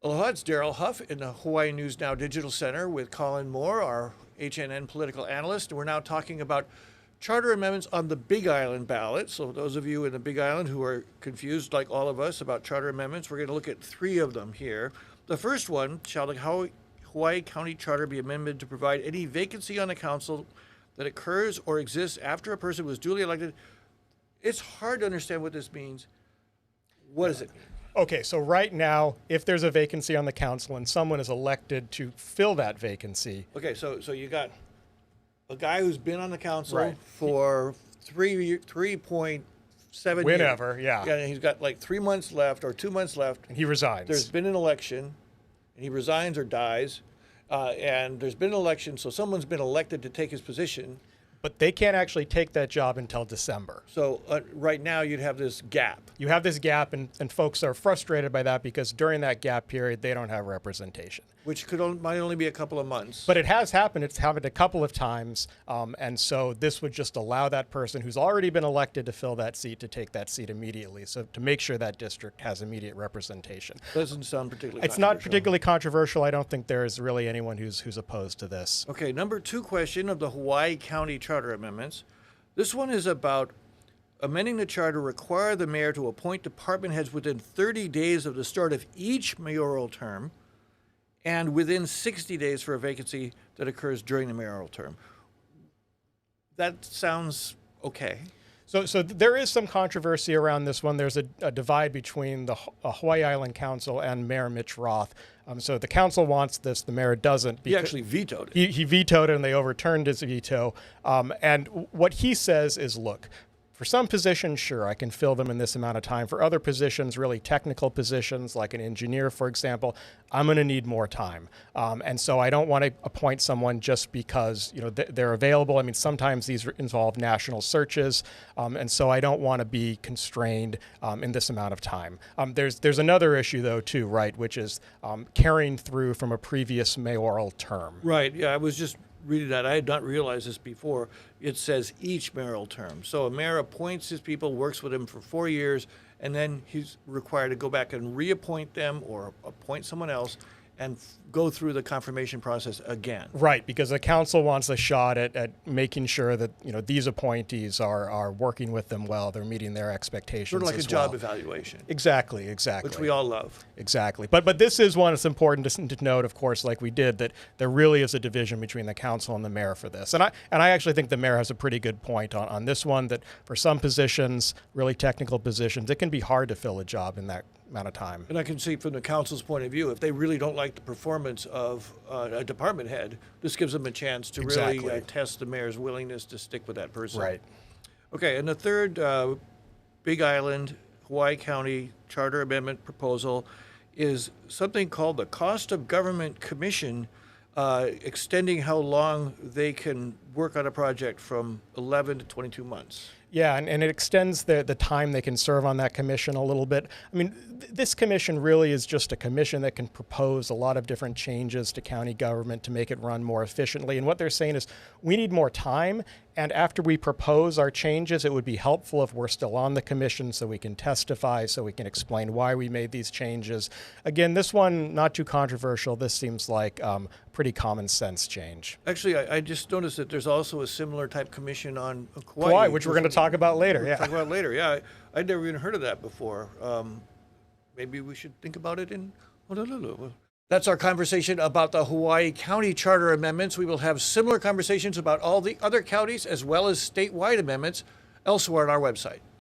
Aloha, it's Daryl Huff in the Hawaii News Now Digital Center with Colin Moore, our HNN political analyst. And we're now talking about charter amendments on the Big Island ballot. So those of you in the Big Island who are confused like all of us about charter amendments, we're going to look at three of them here. The first one, shall the Hawaii County Charter be amended to provide any vacancy on the council that occurs or exists after a person was duly elected? It's hard to understand what this means. What does it mean? Okay, so right now, if there's a vacancy on the council and someone is elected to fill that vacancy. Okay, so you got a guy who's been on the council Right. for 3.7 Whenever, years. yeah. And he's got like 3 months left or 2 months left. And he resigns. There's been an election, and he resigns or dies, and there's been an election, so someone's been elected to take his position. But they can't actually take that job until December. So right now you'd have this gap. You have this gap, and folks are frustrated by that because during that gap period, they don't have representation. Which might only be a couple of months. But it has happened. It's happened a couple of times. And so this would just allow that person who's already been elected to fill that seat to take that seat immediately. So to make sure that district has immediate representation. Doesn't sound particularly It's not controversial. particularly controversial. I don't think there is really anyone who's opposed to this. Okay, number 2 question of the Hawaii County Charter Amendments. This one is about amending the charter to require the mayor to appoint department heads within 30 days of the start of each mayoral term and within 60 days for a vacancy that occurs during the mayoral term. That sounds okay. So there is some controversy around this one. There's a divide between the Hawaii Island Council and Mayor Mitch Roth. So the council wants this, the mayor doesn't. He actually vetoed it. He vetoed it, and they overturned his veto. And what he says is, look, for some positions, sure, I can fill them in this amount of time. For other positions, really technical positions, like an engineer, for example, I'm going to need more time. And so I don't want to appoint someone just because they're available. I mean, sometimes these involve national searches, and so I don't want to be constrained in this amount of time. There's another issue, though, too, right, which is carrying through from a previous mayoral term. Right, yeah, I was just reading that. I had not realized this before. It says each mayoral term. So a mayor appoints his people, works with them for 4 years, and then he's required to go back and reappoint them or appoint someone else and go through the confirmation process again. Right, because the council wants a shot at making sure that these appointees are working with them well, they're meeting their expectations. Sort of like a as job well. evaluation. Exactly. Which we all love. Exactly. But this is one that's important to note, of course, like we did, that there really is a division between the council and the mayor for this. And I actually think the mayor has a pretty good point on this one, that for some positions, really technical positions, it can be hard to fill a job in that amount of time. And I can see from the council's point of view, if they really don't like the performance of a department head, this gives them a chance to really test the mayor's willingness to stick with that person. Right. Okay, and the third Big Island, Hawaii County Charter Amendment proposal is something called the Cost of Government Commission, extending how long they can work on a project from 11 to 22 months. Yeah, and it extends the time they can serve on that commission a little bit. I mean, this commission really is just a commission that can propose a lot of different changes to county government to make it run more efficiently. And what they're saying is we need more time, and after we propose our changes, it would be helpful if we're still on the commission so we can testify, so we can explain why we made these changes. Again, this one, not too controversial. This seems like pretty common sense change. Actually, I just noticed that there's also a similar type commission on Kauai. Kauai, which we're going to talk about later. Talk about later. Yeah, I'd never even heard of that before. Maybe we should think about it in Honolulu. That's our conversation about the Hawaii County Charter Amendments. We will have similar conversations about all the other counties as well as statewide amendments elsewhere on our website.